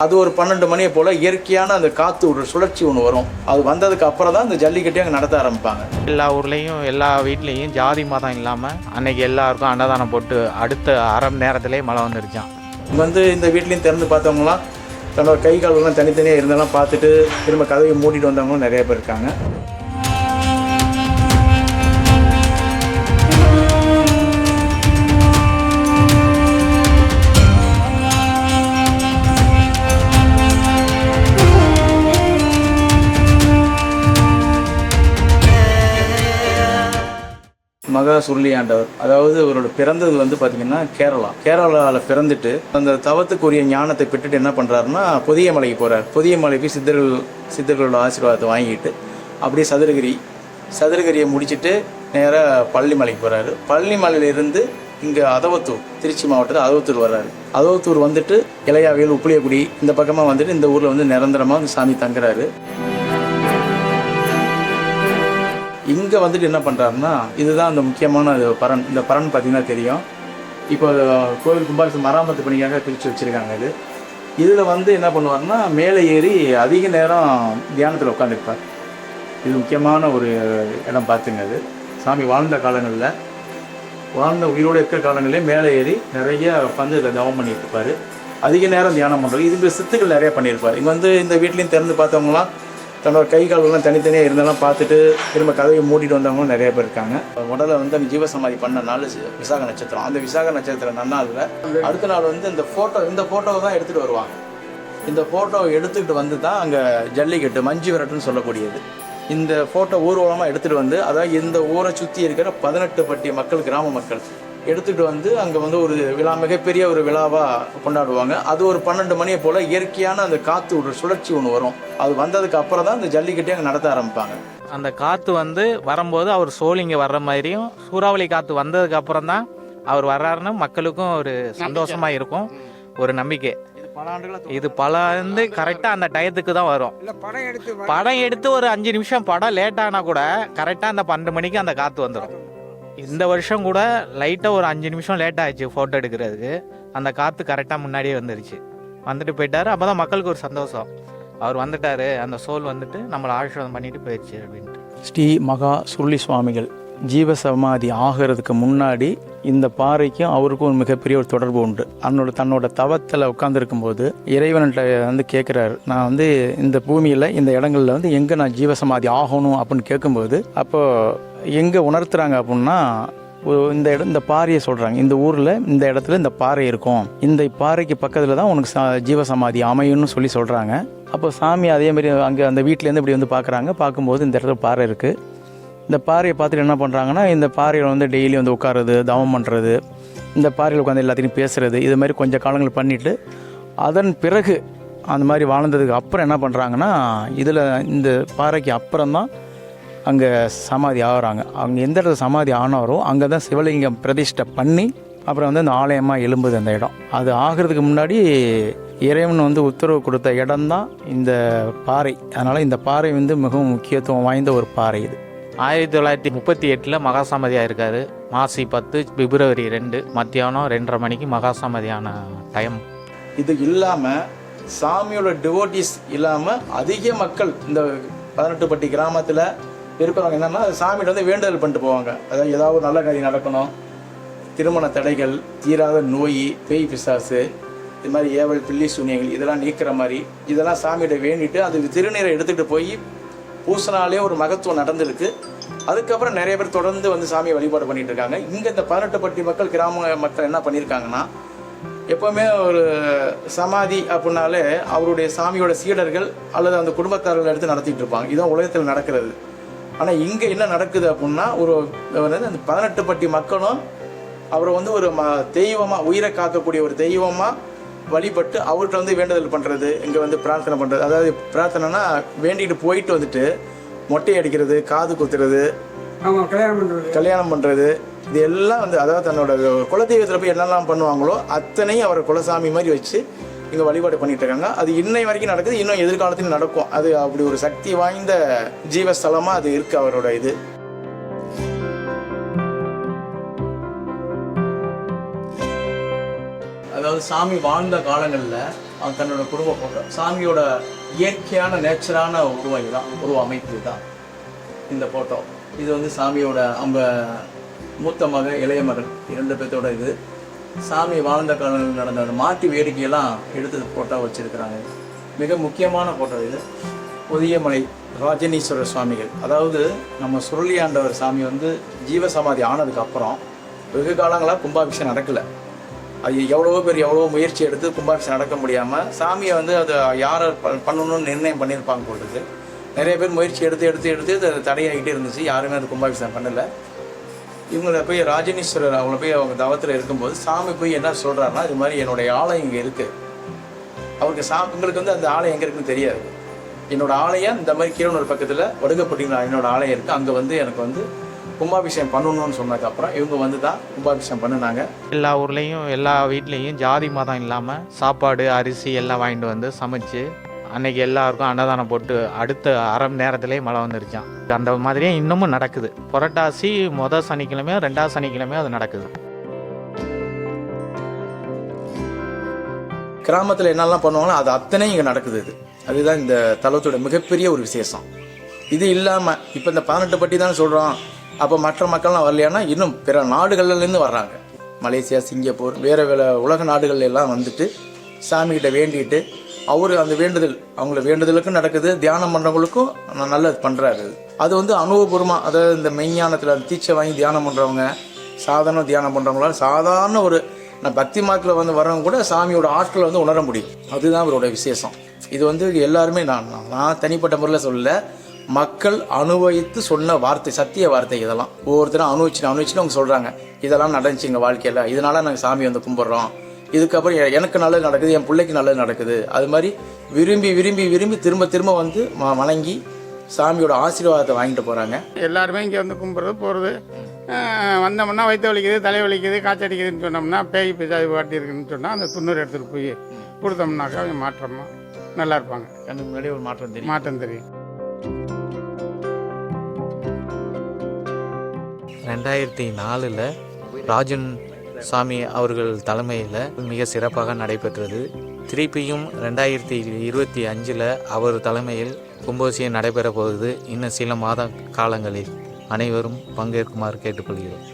அது ஒரு 12 மணியை போல் இயற்கையான அந்த காற்று ஒரு சுழற்சி ஒன்று வரும். அது வந்ததுக்கு அப்புறம் தான் இந்த ஜல்லிக்கட்டே அங்கே நடத்த ஆரம்பிப்பாங்க. எல்லா ஊர்லேயும் எல்லா வீட்லேயும் ஜாதி மதம் இல்லாமல் அன்னைக்கு எல்லாருக்கும் அன்னதானம் போட்டு அடுத்த அரை மணி நேரத்திலே மழை வந்துருச்சான். இந்த வீட்லேயும் திறந்து பார்த்தவங்களாம் தன்னோட கை கால்கள்லாம் தனித்தனியாக இருந்தாலும் பார்த்துட்டு திரும்ப கதவை மூடிட்டு வந்தவங்களும் நிறைய பேர் இருக்காங்க. மகா சுருளி ஆண்டவர், அதாவது அவரோட பிறந்தது பார்த்திங்கன்னா கேரளாவில் பிறந்துட்டு அந்த தவத்துக்குரிய ஞானத்தை பெற்றுட்டு என்ன பண்ணுறாருன்னா புதிய மலைக்கு போகிறார். புதிய மலைக்கு சித்தர்களோட ஆசீர்வாதத்தை வாங்கிட்டு அப்படியே சதுரகிரியை முடிச்சுட்டு நேராக பழனிமலைக்கு போகிறாரு. பழனிமலையிலிருந்து இங்கே அதவத்தூர், திருச்சி மாவட்டத்தில் அதவத்தூர் வர்றாரு. அதவத்தூர் வந்துட்டு இளையாவியல், உப்புளியக்குடி இந்த பக்கமாக வந்துட்டு இந்த ஊரில் நிரந்தரமாக சாமி தங்குறாரு. இங்கே என்ன பண்ணுறாருன்னா, இதுதான் அந்த முக்கியமான பரன். இந்த பரன் பார்த்திங்கன்னா தெரியும். இப்போ கோவில் கும்பாபிஷேகம் மராமத்து பணிக்காக பிரித்து வச்சுருக்காங்க. இதில் என்ன பண்ணுவார்னா, மேலே ஏறி அதிக நேரம் தியானத்தில் உட்காந்துருப்பார். இது முக்கியமான ஒரு இடம் பார்த்துங்க. அது சாமி வாழ்ந்த காலங்களில் உயிரோடு இருக்கிற காலங்களிலே மேலே ஏறி நிறைய உட்காந்து இதில் தவம் பண்ணிட்டு இருப்பார். அதிக நேரம் தியானம் பண்ணுறது. இதுக்கு சித்துக்கள் நிறையா பண்ணியிருப்பார். இங்கே இந்த வீட்லேயும் திறந்து பார்த்தவங்களாம் தன்னோட கை கால்கள்லாம் தனித்தனியாக இருந்தாலும் பார்த்துட்டு திரும்ப கதவை மூடிட்டு வந்தவங்களும் நிறைய பேர் இருக்காங்க. உடலை அந்த ஜீவசமாதி பண்ண நாள் விசாக நட்சத்திரம். அந்த விசாக நட்சத்திரம் நன்னாளில் அடுத்த நாள் இந்த ஃபோட்டோவை தான் எடுத்துகிட்டு வருவாங்க. இந்த ஃபோட்டோவை எடுத்துக்கிட்டு தான் அங்கே ஜல்லிக்கட்டு மஞ்சு விரட்டுன்னு சொல்லக்கூடியது. இந்த ஃபோட்டோ ஊர்வலமாக எடுத்துகிட்டு அதாவது இந்த ஊரை சுற்றி இருக்கிற 18 பட்டி மக்கள், கிராம மக்கள் எடுத்துகிட்டு அங்கே ஒரு விழா, மிகப்பெரிய ஒரு விழாவாக கொண்டாடுவாங்க. அது ஒரு 12 மணியை போல் இயற்கையான அந்த காற்று ஒரு சுழற்சி ஒன்று வரும். அது வந்ததுக்கு அப்புறம் தான் இந்த ஜல்லிக்கட்டே அங்கே நடத்த ஆரம்பிப்பாங்க. அந்த காற்று வரும்போது அவர் சோழிங்க வர்ற மாதிரியும், சூறாவளி காற்று வந்ததுக்கு அப்புறம் தான் அவர் வர்றாருன்னு மக்களுக்கும் ஒரு சந்தோஷமாக இருக்கும், ஒரு நம்பிக்கை. இது கரெக்டாக அந்த டயத்துக்கு தான் வரும். படம் எடுத்து ஒரு 5 நிமிஷம் படம் லேட்டானா கூட கரெக்டாக அந்த 12 மணிக்கு அந்த காற்று வந்துடும். இந்த வருஷம் கூட லைட்டாக ஒரு 5 நிமிஷம் லேட் ஆயிடுச்சு ஃபோட்டோ எடுக்கிறதுக்கு. அந்த காற்று கரெக்டாக முன்னாடியே வந்துடுச்சு. வந்துட்டு போயிட்டாரு. அப்போ தான் மக்களுக்கு ஒரு சந்தோஷம், அவர் வந்துட்டாரு, அந்த சோல் நம்மளை ஆசீர்வாதம் பண்ணிட்டு போயிடுச்சு அப்படின்ட்டு. ஸ்ரீ மகா சுருளி சுவாமிகள் ஜீவசமாதி ஆகிறதுக்கு முன்னாடி இந்த பாறைக்கும் அவருக்கும் ஒரு மிகப்பெரிய ஒரு தொடர்பு உண்டு. தன்னோட தவத்தில் உட்காந்துருக்கும்போது இறைவன்கிட்ட கேட்குறாரு, நான் இந்த பூமியில் இந்த இடங்களில் எங்கே நான் ஜீவசமாதி ஆகணும் அப்படின்னு கேட்கும்போது, அப்போ எங்கே உணர்த்துறாங்க அப்படின்னா, இந்த பாறையை சொல்கிறாங்க. இந்த ஊரில் இந்த இடத்துல இந்த பாறை இருக்கும், இந்த பாறைக்கு பக்கத்தில் தான் உனக்கு ஜீவசமாதி அமையும்னு சொல்கிறாங்க. அப்போ சாமி அதேமாரி அங்கே அந்த வீட்டிலேருந்து இப்படி பார்க்குறாங்க. பார்க்கும்போது இந்த இடத்துல பாறை இருக்குது. இந்த பாறையை பார்த்துட்டு என்ன பண்ணுறாங்கன்னா, இந்த பாறையில் டெய்லி உட்காருறது, தவம் பண்ணுறது, இந்த பாறையில் உட்காந்து எல்லாத்தையும் பேசுகிறது, இது மாதிரி கொஞ்சம் காலங்கள் பண்ணிவிட்டு அதன் பிறகு அந்த மாதிரி வாழ்ந்ததுக்கு அப்புறம் என்ன பண்ணுறாங்கன்னா, இதில் இந்த பாறைக்கு அப்புறம் தான் அங்கே சமாதி ஆகிறாங்க. அவங்க எந்த இடத்துல சமாதி ஆனாரோ அங்கே தான் சிவலிங்கம் பிரதிஷ்டை பண்ணி அப்புறம் அந்த ஆலயமாக எழும்புது அந்த இடம். அது ஆகிறதுக்கு முன்னாடி இறைவன் உத்தரவு கொடுத்த இடம்தான் இந்த பாறை. அதனால் இந்த பாறை மிகவும் முக்கியத்துவம் வாய்ந்த ஒரு பாறை. இது 1938 மகாசமாதியாக இருக்கார். மாசி 10 பிப்ரவரி 2 மத்தியானம் 2:30 மணிக்கு மகாசமாதியான டைம். இது இல்லாமல் சாமியோட டிவோட்டிஸ் இல்லாமல் அதிக மக்கள் இந்த 18 பட்டி கிராமத்தில் இருக்கிறவங்க என்னென்னா, சாமிகிட்ட வேண்டுதல் பண்ணிட்டு போவாங்க. அதாவது ஏதாவது ஒரு நல்ல காரியம் நடக்கணும், திருமண தடைகள், தீராத நோய், பேய் பிசாசு, இது மாதிரி ஏவல், பில்லி சூனியங்கள் இதெல்லாம் நீக்கிற மாதிரி இதெல்லாம் சாமிகிட்ட வேண்டிட்டு அதுக்கு திருநீரை எடுத்துகிட்டு போய் பூசினாலே ஒரு மகத்துவம் நடந்திருக்கு. அதுக்கப்புறம் நிறைய பேர் தொடர்ந்து சாமியை வழிபாடு பண்ணிட்டு இருக்காங்க. இங்கே இந்த 18 பட்டி மக்கள், கிராம மக்கள் என்ன பண்ணியிருக்காங்கன்னா, எப்போவுமே ஒரு சமாதி அப்படின்னாலே அவருடைய சாமியோட சீடர்கள் அல்லது அந்த குடும்பத்தார்கள் எடுத்து நடத்திட்டு இருப்பாங்க. இதுதான் உலகத்தில் நடக்கிறது. ஆனால் இங்கே என்ன நடக்குது அப்படின்னா, அந்த 18 பட்டி மக்களும் அவரை ஒரு தெய்வமாக, உயிரை காக்கக்கூடிய ஒரு தெய்வமாக வழிபட்டு அவர்கிட்ட வேண்டுதல் பண்ணுறது, இங்கே பிரார்த்தனை பண்ணுறது. அதாவது பிரார்த்தனைனா வேண்டிட்டு போயிட்டு மொட்டை அடிக்கிறது, காது குத்துறது, கல்யாணம் பண்ணுறது, இது எல்லாம் அதாவது தன்னோட குலதெய்வத்தில் போய் என்னெல்லாம் பண்ணுவாங்களோ அத்தனையும் அவரை குலசாமி மாதிரி வச்சு இங்கே வழிபாடு பண்ணிட்டு இருக்காங்க. அது இன்னை வரைக்கும் நடக்குது, இன்னும் எதிர்காலத்தில் நடக்கும். அது அப்படி ஒரு சக்தி வாய்ந்த ஜீவஸ்தலமாக அது இருக்குது அவரோட இது. அதாவது சாமி வாழ்ந்த காலங்களில் தன்னோட குடும்ப ஃபோட்டோ. சாமியோட இயற்கையான நேச்சரான உருவம் இதுதான், உருவ அமைப்பு இதுதான் இந்த ஃபோட்டோ. இது வந்து சாமியோட மூத்த மகன் இளைய மகன் 2 பேர்த்தோட இது. சாமி வாழ்ந்த காலங்களில் நடந்த அந்த மாட்டு வேடிக்கையெல்லாம் எடுத்து ஃபோட்டோ வச்சுருக்கிறாங்க. மிக முக்கியமான ஃபோட்டோ இது. புதியமலை ராஜனீஸ்வரர் சுவாமிகள், அதாவது நம்ம சுருளியாண்டவர் சாமி வந்து ஜீவசமாதி ஆனதுக்கப்புறம் வெகு காலங்களாக கும்பாபிஷேகம் நடக்கலை. அது எவ்வளவோ பேர் எவ்வளவோ முயற்சி எடுத்து கும்பாபிஷேகம் நடக்க முடியாமல் சாமியை வந்து அதை யாரை பண்ணணும்னு நிர்ணயம் பண்ணியிருப்பாங்க போடுறது. நிறைய பேர் முயற்சி எடுத்து அது தடையாகிட்டே இருந்துச்சு. யாருமே அது கும்பாபிஷேகம் பண்ணலை. இவங்களை போய் ராஜனீஸ்வரர் அவங்கள போய் அவங்க தவத்தில் இருக்கும்போது சாமி போய் என்ன சொல்கிறாருன்னா, இது மாதிரி என்னுடைய ஆலயம் இங்கே இருக்குது. அவருக்கு இவங்களுக்கு வந்து அந்த ஆலயம் எங்கே இருக்குன்னு தெரியாது. என்னோட ஆலயம் இந்த மாதிரி கீழனூர் பக்கத்தில் வடுகப்பட்டிங்கிற என்னோட ஆலயம் இருக்குது, அங்கே வந்து எனக்கு வந்து கும்பாபிஷேகம் பண்ணணும்னு சொன்னதுக்கப்புறம் இவங்க வந்து தான் கும்பாபிஷேகம் பண்ணினாங்க. எல்லா ஊர்லேயும் எல்லா வீட்லேயும் ஜாதி மதம் இல்லாமல் சாப்பாடு அரிசி எல்லாம் வாங்கிட்டு வந்து சமைச்சு அன்னைக்கு எல்லாருக்கும் அன்னதானம் போட்டு அடுத்த அரை மணி நேரத்திலே மழை வந்துருச்சான். அந்த மாதிரியே இன்னமும் நடக்குது. புரட்டாசி மொதல் சனிக்கிழமையோ 2வது சனிக்கிழமையோ அது நடக்குது. கிராமத்தில் என்னெல்லாம் பண்ணுவாங்களோ அது அத்தனை இங்கே நடக்குது. அதுதான் இந்த தலத்தோட மிகப்பெரிய ஒரு விசேஷம். இது இல்லாமல் இப்போ இந்த 18 பட்டி தான் சொல்கிறோம். அப்போ மற்ற மக்கள்லாம் வரலையானா இன்னும் பிற நாடுகள்லேருந்து வர்றாங்க. மலேசியா, சிங்கப்பூர், வேறு உலக நாடுகள்ல எல்லாம் வந்துட்டு சாமிகிட்ட வேண்டிட்டு அவர் அந்த வேண்டுதல் அவங்கள வேண்டுதலுக்கும் நடக்குது, தியானம் பண்ணுறவங்களுக்கும் நல்லது பண்ணுறாரு. அது வந்து அனுபவபூர்வமாக, அதாவது இந்த மெய்ஞானத்தில் தீட்சை வாங்கி தியானம் பண்ணுறவங்க, சாதாரண தியானம் பண்ணுறவங்களால சாதாரண ஒரு பக்தி மார்க்கில் வந்து வரவங்க கூட சாமியோட ஆட்களை வந்து உணர முடியும். அதுதான் அவரோட விசேஷம். இது வந்து எல்லாருமே நான் தனிப்பட்ட முறையில் சொல்லலை, மக்கள் அனுபவித்து சொன்ன வார்த்தை, சத்திய வார்த்தை. இதெல்லாம் ஒவ்வொருத்தரும் அனுபவிச்சுன்னு அவங்க சொல்கிறாங்க, இதெல்லாம் நடந்துச்சு எங்கள் வாழ்க்கையில், இதனால் நாங்கள் சாமி வந்து கும்பிட்றோம், இதுக்கப்புறம் எனக்கு நல்லது நடக்குது, என் பிள்ளைக்கு நல்லது நடக்குது. அது மாதிரி விரும்பி விரும்பி விரும்பி திரும்ப வந்து வணங்கி சாமியோட ஆசீர்வாதத்தை வாங்கிட்டு போகிறாங்க. எல்லாருமே இங்கே வந்து கும்பிட்றது போகிறது. வந்தோம்னா வயிற்று வலிக்குது, தலை வலிக்குது, காய்ச்சடிக்குதுன்னு சொன்னோம்னா, பேய் பிசாது பாட்டி இருக்குதுன்னு சொன்னால் அந்த துண்ணூறு எடுத்துகிட்டு போய் கொடுத்தோம்னாக்கா கொஞ்சம் மாற்றமாக நல்லா இருப்பாங்க. எனக்கு முன்னாடி ஒரு மாற்றம் தெரியும். 2004 ராஜன் சாமி அவர்கள் தலைமையில் மிக சிறப்பாக நடைபெற்றது. திருப்பியும் 2025 அவர் தலைமையில் கும்பாபிஷேகம் நடைபெற போகுது. இன்னும் சில மாத காலங்களில் அனைவரும் பங்கேற்குமாறு கேட்டுக்கொள்கிறோம்.